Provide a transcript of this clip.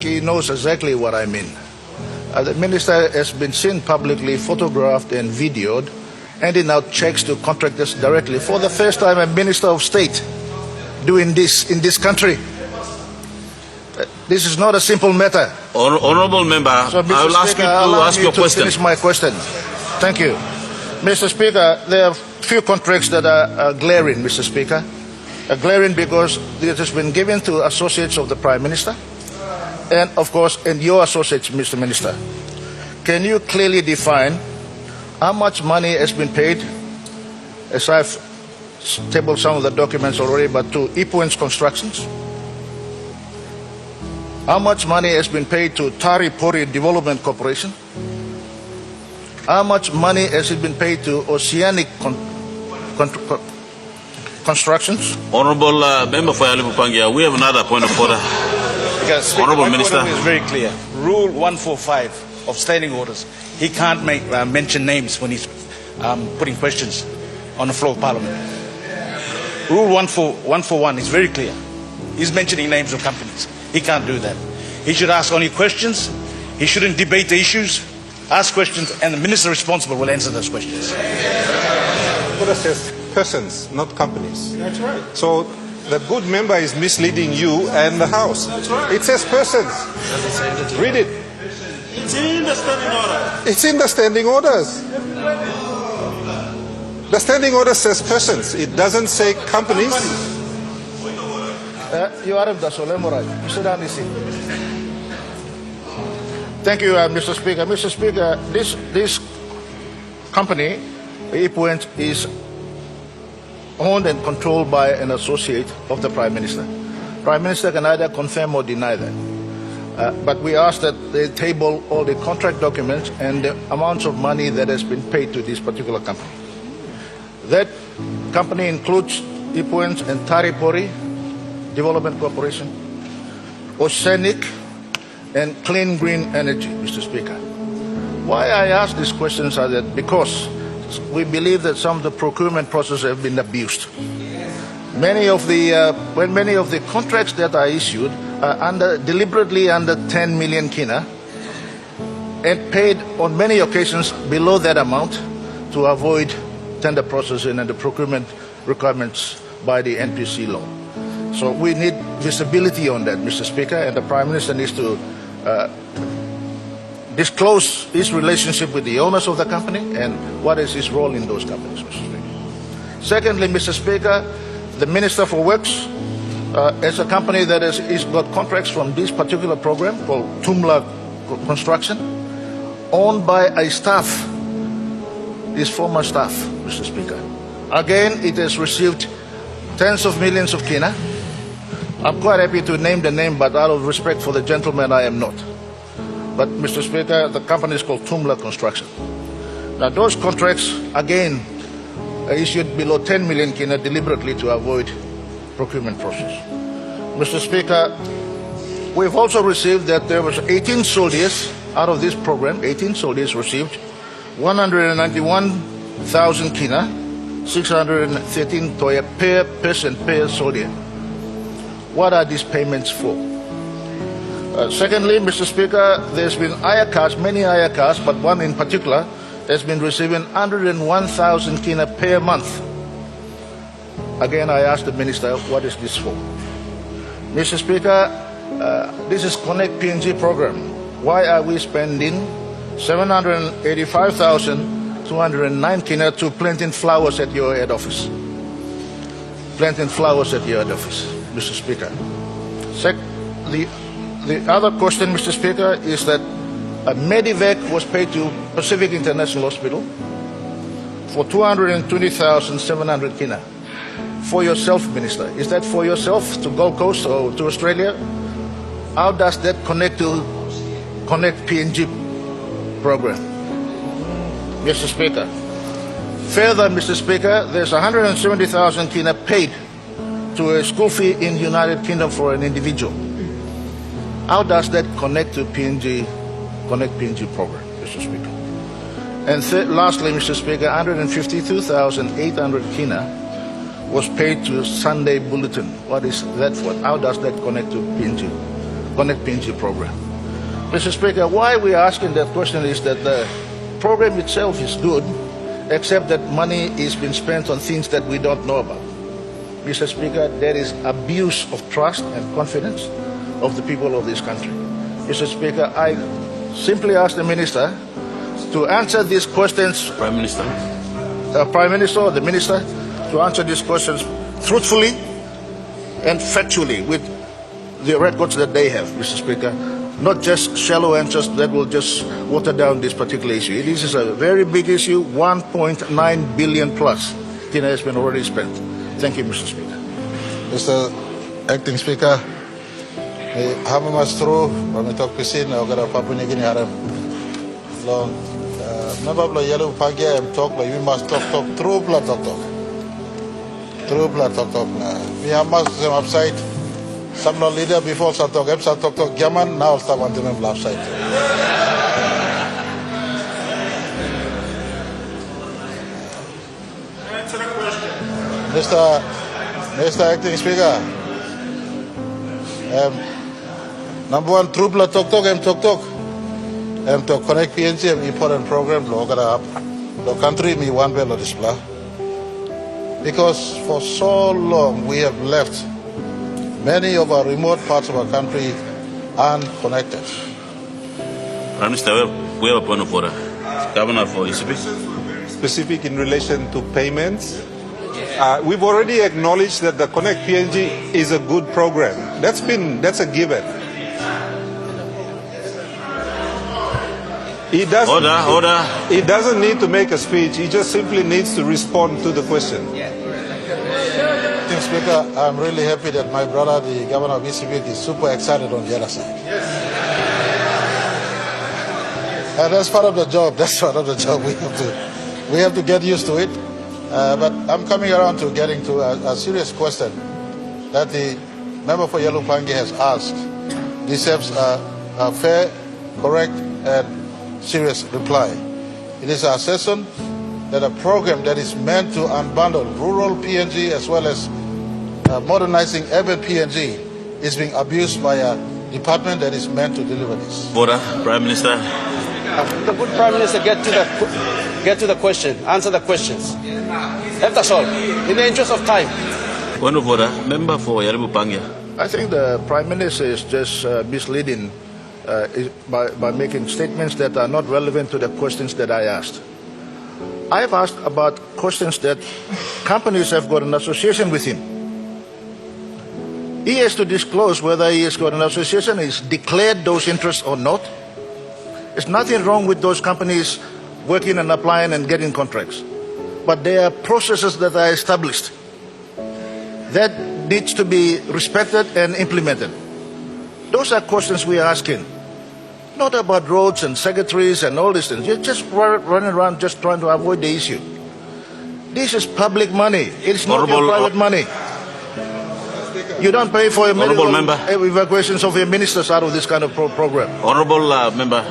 He knows exactly what I mean. The minister has been seen publicly photographed and videoed, handing out checks to contractors directly. For the first time, a minister of state doing this in this country. This is not a simple matter. Honourable member, So, I will ask you to ask your question. Finish my question. Thank you. Mr. Speaker, there are few contracts that are glaring, Mr. Speaker. Glaring because it has been given to associates of the Prime Minister and, of course, and your associates, Mr. Minister. Can you clearly define how much money has been paid, as I've tabled some of the documents already, but to Ipuen's Constructions? How much money has been paid to Tari Pori Development Corporation? How much money has it been paid to Oceanic Constructions? Honourable member for Yalibupangia, we have another point of order. Honourable Minister. Is very clear. Rule 145 of standing orders. He can't mention names when he's putting questions on the floor of Parliament. Rule 141 is very clear. He's mentioning names of companies. He can't do that. He should ask only questions. He shouldn't debate the issues. Ask questions, and the minister responsible will answer those questions. Order says persons, not companies. That's right. So the good member is misleading you and the House. That's right. It says persons. Read it. It's in the standing order. It's in the standing orders. The standing order says persons. It doesn't say companies. You are the Solemorai. Thank you, Mr. Speaker. Mr. Speaker, this company, Ipuen, is owned and controlled by an associate of the Prime Minister. Prime Minister can either confirm or deny that. But we ask that they table all the contract documents and the amounts of money that has been paid to this particular company. That company includes Ipuen and Tari Pori Development Corporation, Oceanic, and Clean Green Energy, Mr. Speaker. Why I ask these questions are that because we believe that some of the procurement processes have been abused. Many of the contracts that are issued are deliberately under 10 million kina and paid on many occasions below that amount to avoid tender processing and the procurement requirements by the NPC law. So we need visibility on that, Mr. Speaker, and the Prime Minister needs to disclose his relationship with the owners of the company and what is his role in those companies, Mr. Speaker. Secondly, Mr. Speaker, the Minister for Works is a company that has got contracts from this particular program called Tumla Construction, owned by a staff, his former staff, Mr. Speaker. Again, it has received tens of millions of kina. I'm quite happy to name the name, but out of respect for the gentleman, I am not. But, Mr. Speaker, the company is called Tumla Construction. Now, those contracts, again, are issued below 10 million kina deliberately to avoid procurement process. Mr. Speaker, we've also received that there was 18 soldiers out of this program, 18 soldiers received 191,000 kina, 613 toya per person per soldier. What are these payments for? Secondly, Mr. Speaker, there's been IACAS, many IACAS, but one in particular has been receiving 101,000 kina per month. Again, I ask the Minister, what is this for? Mr. Speaker, this is Connect PNG program. Why are we spending 785,209 kina to planting flowers at your head office? Planting flowers at your head office, Mr. Speaker. The other question, Mr. Speaker, is that a Medivac was paid to Pacific International Hospital for 220,700 kina. For yourself, Minister. Is that for yourself to Gold Coast or to Australia? How does that connect to Connect PNG program? Mr. Speaker. Further, Mr. Speaker, there's 170,000 kina paid to a school fee in the United Kingdom for an individual. How does that connect to Connect PNG program, Mr. Speaker? And lastly, Mr. Speaker, 152,800 kina was paid to Sunday Bulletin. What is that for? How does that connect to PNG? Connect PNG program. Mr. Speaker, why we are asking that question is that the program itself is good, except that money is being spent on things that we don't know about. Mr. Speaker, there is abuse of trust and confidence of the people of this country. Mr. Speaker, I simply ask the Minister to answer these questions. Prime Minister. Prime Minister or the Minister to answer these questions truthfully and factually with the records that they have, Mr. Speaker. Not just shallow answers that will just water down this particular issue. This is a very big issue, 1.9 billion plus has been already spent. Thank you, Mr. Speaker. Mr. Acting Speaker, hama mas through, kami talk pisin, agara papuni gini haram. Long, nabablo yellow pagi am talk, but we must talk through blood talk. Through blood talk. We have must some upside. Some no leader before sa talk, Yaman now start wanting them upside. Mr. Acting Speaker, number one, true blood talk, to connect PNG an important program, the country me one bell of display. Because for so long we have left many of our remote parts of our country unconnected. Prime Minister, we have a point of order. Governor for ECP. Specific in relation to payments. We've already acknowledged that the Connect PNG is a good program. That's a given. Order. He doesn't need to make a speech. He just simply needs to respond to the question. Acting Speaker, I'm really happy that my brother, the Governor of ECB, is super excited on the other side. And that's part of the job. We have to get used to it. But I'm coming around to getting to a serious question that the member for Yalupangi has asked. Deserves a fair, correct, and serious reply. It is our assessment that a program that is meant to unbundle rural PNG as well as modernizing urban PNG is being abused by a department that is meant to deliver this. Order. Prime Minister. The good Prime Minister get to the question, answer the questions. That's all. In the interest of time. Point of order. Member for Yalupangi. I think the Prime Minister is just misleading by making statements that are not relevant to the questions that I asked. I have asked about questions that companies have got an association with him. He has to disclose whether he has got an association, he's declared those interests or not. There's nothing wrong with those companies working and applying and getting contracts. But there are processes that are established that needs to be respected and implemented. Those are questions we are asking. Not about roads and secretaries and all these things. You're just running around just trying to avoid the issue. This is public money. It's not your private money. You don't pay for medical evacuations of your ministers out of this kind of program. Honorable Member.